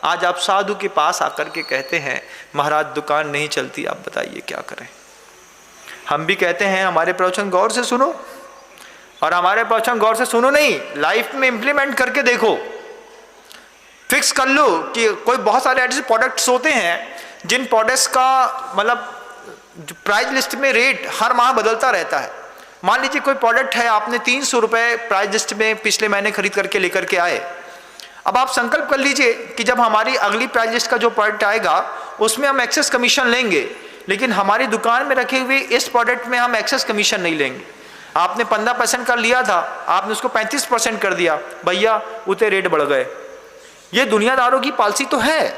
आज आप साधु के पास आकर के कहते हैं महाराज दुकान नहीं चलती, आप बताइए क्या करें। हम भी कहते हैं हमारे प्रवचन गौर से सुनो, और हमारे प्रवचन गौर से सुनो नहीं, लाइफ में इंप्लीमेंट करके देखो, फिक्स कर लो कि कोई बहुत सारे ऐसे प्रोडक्ट्स होते हैं जिन प्रोडक्ट्स का मतलब प्राइस लिस्ट में रेट हर माह बदलता रहता है। मान लीजिए कोई प्रोडक्ट है, आपने 300 रुपये प्राइस लिस्ट में पिछले महीने खरीद करके लेकर के आए। अब आप संकल्प कर लीजिए कि जब हमारी अगली प्राइस लिस्ट का जो प्रोडक्ट आएगा उसमें हम एक्सेस कमीशन लेंगे, लेकिन हमारी दुकान में रखे हुए इस प्रोडक्ट में हम एक्सेस कमीशन नहीं लेंगे। आपने 15% का लिया था, आपने उसको 35% कर दिया, भैया उतने रेट बढ़ गए। ये दुनियादारों की पॉलिसी तो है,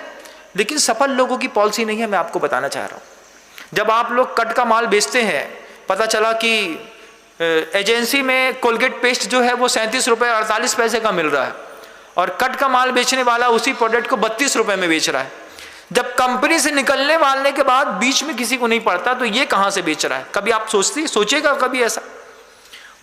लेकिन सफल लोगों की पॉलिसी नहीं है। मैं आपको बताना चाह रहा हूँ, जब आप लोग कट का माल बेचते हैं, पता चला कि एजेंसी में कोलगेट पेस्ट जो है वो 37 रुपये 48 पैसे का मिल रहा है, और कट का माल बेचने वाला उसी प्रोडक्ट को 32 रुपये में बेच रहा है। जब कंपनी से निकलने वालने के बाद बीच में किसी को नहीं पड़ता तो ये कहाँ से बेच रहा है? कभी आप सोचेगा कभी ऐसा?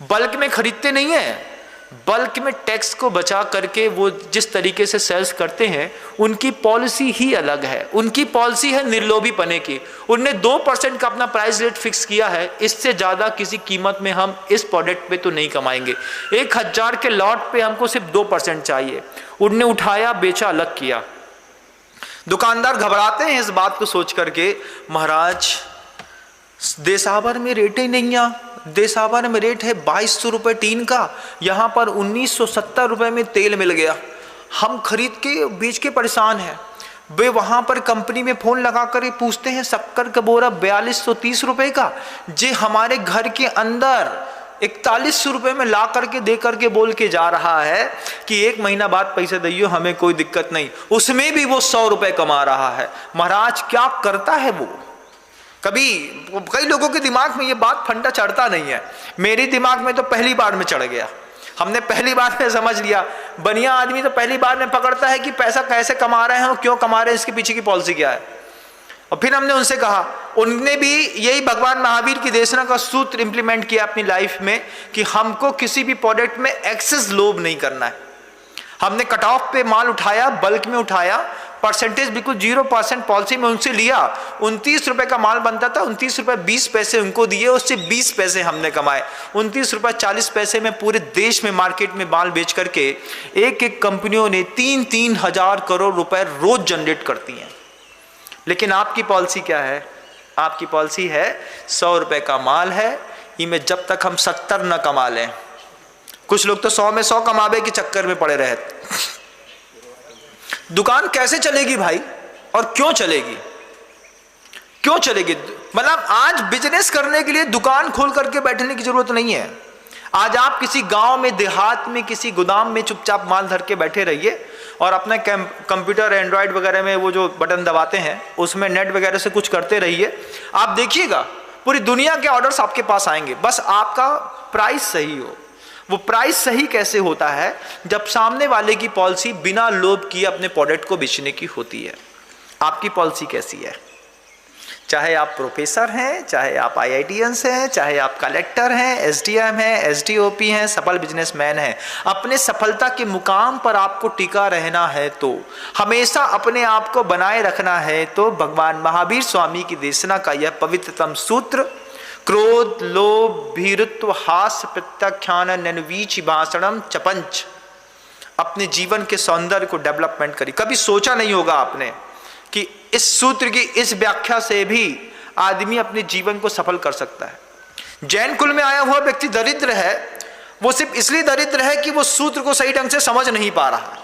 बल्क में खरीदते नहीं है, बल्क में टैक्स को बचा करके वो जिस तरीके से सेल्स करते हैं उनकी पॉलिसी ही अलग है। उनकी पॉलिसी है निर्लोभी पने की। उनने 2% का अपना प्राइस रेट फिक्स किया है, इससे ज़्यादा किसी कीमत में हम इस प्रोडक्ट पे तो नहीं कमाएंगे। 1000 के लॉट पे हमको सिर्फ 2% चाहिए। उनने उठाया, बेचा, अलग किया। दुकानदार घबराते हैं इस बात को सोच करके, महाराज देसावर में रेट ही नहीं है, देसावर में रेट है 2200 रुपये टीन का, यहाँ पर 1970 रुपये में तेल मिल गया, हम खरीद के बेच के परेशान हैं। वे वहाँ पर कंपनी में फ़ोन लगा कर पूछते हैं शक्कर का बोरा 4230 रुपये का, जे हमारे घर के अंदर 4100 रुपये में ला करके दे करके बोल के जा रहा है कि 1 महीना बाद पैसे दियो, हमें कोई दिक्कत नहीं। उसमें भी वो 100 रुपये कमा रहा है। महाराज क्या करता है वो? कई लोगों के दिमाग में ये बात फंडा चढ़ता नहीं है। मेरी दिमाग में तो पहली बार में चढ़ गया। हमने पहली बार में समझ लिया। बनिया आदमी तो पहली बार में पकड़ता है कि पैसा कैसे कमा रहे हैं और क्यों कमा रहे हैं, इसके पीछे की पॉलिसी क्या है। और फिर हमने उनसे कहा, उनने भी यही भगवान महावीर की देशना का सूत्र इंप्लीमेंट किया अपनी लाइफ में कि हमको किसी भी प्रोडक्ट में एक्सेस लोभ नहीं करना है। हमने कट ऑफ पे माल उठाया, बल्क में उठाया, परसेंटेज बिल्कुल 0% पॉलिसी में उनसे लिया। 29 रुपये का माल बनता था, 29 रुपये 20 पैसे उनको दिए, उससे 20 पैसे हमने कमाए। 29 रुपये 40 पैसे में पूरे देश में मार्केट में माल बेच करके एक कंपनियों ने 3-3 हजार करोड़ रुपए रोज जनरेट करती हैं। लेकिन आपकी पॉलिसी क्या है? आपकी पॉलिसी है 100 रुपये का माल है, इनमें जब तक हम 70 न कमा लें। कुछ लोग तो 100 में 100 कमावे के चक्कर में पड़े रहे। दुकान कैसे चलेगी भाई? और क्यों चलेगी? क्यों चलेगी? मतलब आज बिजनेस करने के लिए दुकान खोल करके बैठने की जरूरत नहीं है। आज आप किसी गांव में, देहात में, किसी गोदाम में चुपचाप माल धर के बैठे रहिए और अपना कंप्यूटर एंड्रॉयड वगैरह में वो जो बटन दबाते हैं उसमें नेट वगैरह से कुछ करते रहिए। आप देखिएगा पूरी दुनिया के ऑर्डर्स आपके पास आएंगे, बस आपका प्राइस सही हो। वो प्राइस सही कैसे होता है? जब सामने वाले की पॉलिसी बिना लोभ किए अपने प्रोडक्ट को बेचने की होती है। आपकी पॉलिसी कैसी है? चाहे आप प्रोफेसर हैं, चाहे आप IITians हैं, चाहे आप कलेक्टर हैं, SDM हैं, SDOP हैं, सफल बिजनेसमैन हैं, अपने सफलता के मुकाम पर आपको टिका रहना है तो, हमेशा अपने आप को बनाए रखना है तो भगवान महावीर स्वामी की देशना का यह पवित्रतम सूत्र, क्रोध लोभ भीरुत्व हास्य प्रत्याख्यान नन्वीच भाषणम चपंच, अपने जीवन के सौंदर्य को डेवलपमेंट करिए। कभी सोचा नहीं होगा आपने कि इस सूत्र की इस व्याख्या से भी आदमी अपने जीवन को सफल कर सकता है। जैन कुल में आया हुआ व्यक्ति दरिद्र है, वो सिर्फ इसलिए दरिद्र है कि वो सूत्र को सही ढंग से समझ नहीं पा रहा।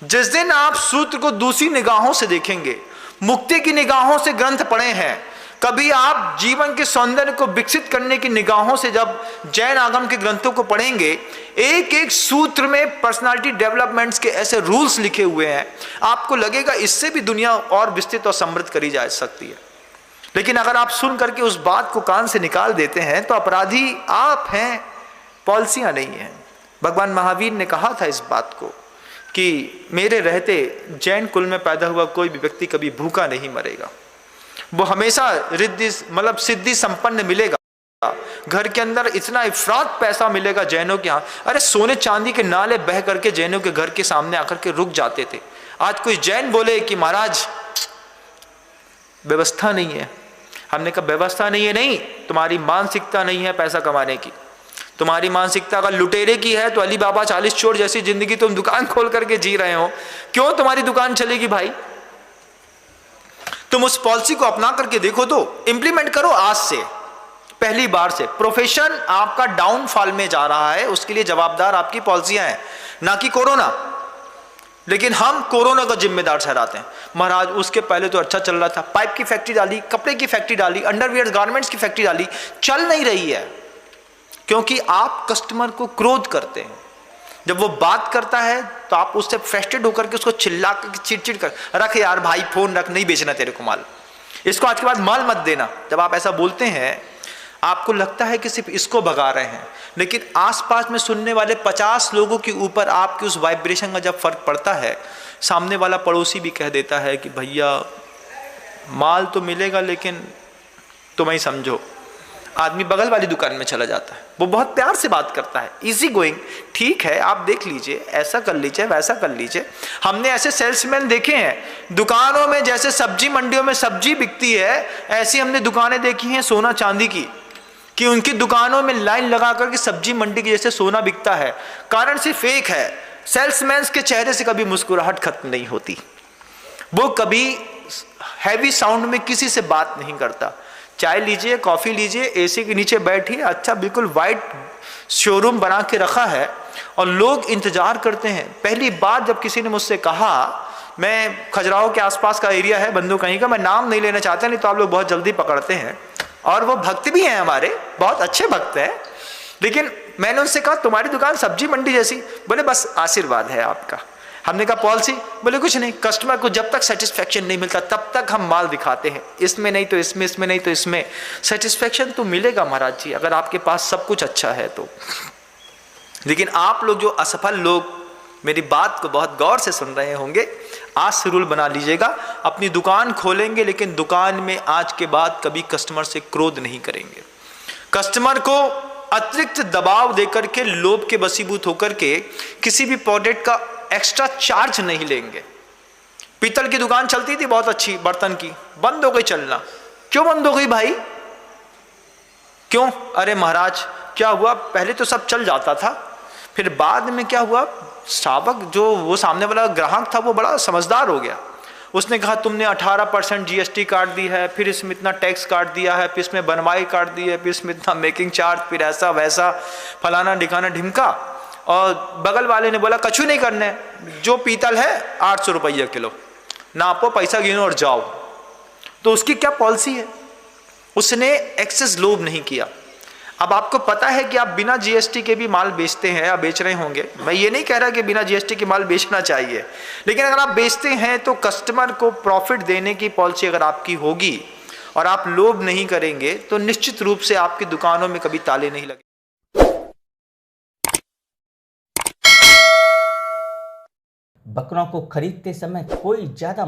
जिस दिन आप सूत्र को दूसरी निगाहों से देखेंगे, मुक्ति की निगाहों से ग्रंथ पढ़े हैं, कभी आप जीवन के सौंदर्य को विकसित करने की निगाहों से जब जैन आगम के ग्रंथों को पढ़ेंगे, एक एक सूत्र में पर्सनालिटी डेवलपमेंट्स के ऐसे रूल्स लिखे हुए हैं, आपको लगेगा इससे भी दुनिया और विस्तृत और समृद्ध करी जा सकती है। लेकिन अगर आप सुन करके उस बात को कान से निकाल देते हैं तो अपराधी आप हैं, पॉलिसियां नहीं हैं। भगवान महावीर ने कहा था इस बात को कि मेरे रहते जैन कुल में पैदा हुआ कोई भी व्यक्ति कभी भूखा नहीं मरेगा, वो हमेशा रिद्धि मतलब सिद्धि संपन्न मिलेगा। घर के अंदर इतना इफरात पैसा मिलेगा जैनों के यहाँ। अरे सोने चांदी के नाले बह करके जैनों के घर के सामने आकर के रुक जाते थे। आज कोई जैन बोले कि महाराज व्यवस्था नहीं है, हमने कहा व्यवस्था नहीं है, नहीं, तुम्हारी मानसिकता नहीं है पैसा कमाने की। तुम्हारी मानसिकता अगर लुटेरे की है तो अली बाबा 40 चोर जैसी जिंदगी तुम दुकान खोल करके जी रहे हो, क्यों तुम्हारी दुकान चलेगी भाई? तुम उस पॉलिसी को अपना करके देखो, तो इंप्लीमेंट करो आज से, पहली बार से। प्रोफेशन आपका डाउनफॉल में जा रहा है, उसके लिए जवाबदार आपकी पॉलिसियां हैं, ना कि कोरोना। लेकिन हम कोरोना का जिम्मेदार ठहराते हैं। महाराज उसके पहले तो अच्छा चल रहा था, पाइप की फैक्ट्री डाली, कपड़े की फैक्ट्री डाली, अंडरवियर गारमेंट्स की फैक्ट्री डाली, चल नहीं रही है, क्योंकि आप कस्टमर को क्रोध करते हैं। जब वो बात करता है तो आप उससे फ्रस्ट्रेट होकर के उसको चिल्ला कर चिड़चिड़ कर, रख यार भाई फोन रख, नहीं बेचना तेरे को माल, इसको आज के बाद माल मत देना। जब आप ऐसा बोलते हैं आपको लगता है कि सिर्फ इसको भगा रहे हैं, लेकिन आसपास में सुनने वाले 50 लोगों के ऊपर आपकी उस वाइब्रेशन का जब फर्क पड़ता है, सामने वाला पड़ोसी भी कह देता है कि भैया माल तो मिलेगा लेकिन तुम ही समझो। आदमी बगल वाली दुकान में चला जाता है, वो बहुत प्यार से बात करता है, इजी गोइंग, ठीक है आप देख लीजिए, ऐसा कर लीजिए, वैसा कर लीजिए। हमने ऐसे सेल्समैन देखे हैं दुकानों में, जैसे सब्जी मंडियों में सब्जी बिकती है, ऐसी हमने दुकानें देखी हैं सोना चांदी की, कि उनकी दुकानों में लाइन लगा करके सब्जी मंडी की जैसे सोना बिकता है। कारण सिर्फ एक है, सेल्समैन के चेहरे से कभी मुस्कुराहट खत्म नहीं होती, वो कभी हैवी साउंड में किसी से बात नहीं करता। चाय लीजिए, कॉफी लीजिए, एसी के नीचे बैठिए, अच्छा बिल्कुल वाइट शोरूम बना के रखा है और लोग इंतजार करते हैं। पहली बार जब किसी ने मुझसे कहा, मैं खजुराहो के आसपास का एरिया है बंदू कहीं का, मैं नाम नहीं लेना चाहता, नहीं तो आप लोग बहुत जल्दी पकड़ते हैं, और वो भक्त भी हैं हमारे, बहुत अच्छे भक्त हैं, लेकिन मैंने उनसे कहा तुम्हारी दुकान सब्जी मंडी जैसी। बोले बस आशीर्वाद है आपका। हमने कहा पॉलिसी? बोले कुछ नहीं, कस्टमर को जब तक सेटिस्फेक्शन नहीं मिलता तब तक हम माल दिखाते हैं, इसमें नहीं तो इसमें, इसमें नहीं तो इसमें। सेटिस्फेक्शन तो मिलेगा महाराज जी अगर आपके पास सब कुछ अच्छा है तो। लेकिन आप लोग जो असफल लोग मेरी बात को बहुत गौर से सुन रहे होंगे, आज से रूल बना लीजिएगा, अपनी दुकान खोलेंगे लेकिन दुकान में आज के बाद कभी कस्टमर से क्रोध नहीं करेंगे, कस्टमर को अतिरिक्त दबाव देकर के, लोभ के वशीभूत होकर के किसी भी प्रोडक्ट का एक्स्ट्रा चार्ज नहीं लेंगे। पीतल की दुकान चलती थी बहुत अच्छी, बर्तन की, बंद हो गई चलना। क्यों बंद हो गई भाई? क्यों? अरे महाराज क्या हुआ, पहले तो सब चल जाता था, फिर बाद में क्या हुआ, श्रावक जो वो सामने वाला ग्राहक था वो बड़ा समझदार हो गया। उसने कहा तुमने 18% जीएसटी काट दी है, फिर इसमें इतना टैक्स काट दिया है, फिर इसमें बनवाई काट दी है, फिर इसमें इतना मेकिंग चार्ज, फिर ऐसा वैसा फलाना ढिकाना ढिमका। और बगल वाले ने बोला कछु नहीं करने, जो पीतल है 800 रुपये किलो, नापो, पैसा गिनो और जाओ। तो उसकी क्या पॉलिसी है? उसने एक्सेस लोभ नहीं किया। अब आपको पता है कि आप बिना जीएसटी के भी माल बेचते हैं या बेच रहे होंगे, मैं ये नहीं कह रहा कि बिना जीएसटी के माल बेचना चाहिए, लेकिन अगर आप बेचते हैं तो कस्टमर को प्रॉफिट देने की पॉलिसी अगर आपकी होगी और आप लोभ नहीं करेंगे तो निश्चित रूप से आपकी दुकानों में कभी ताले नहीं लगे। बकरों को खरीदते समय कोई ज्यादा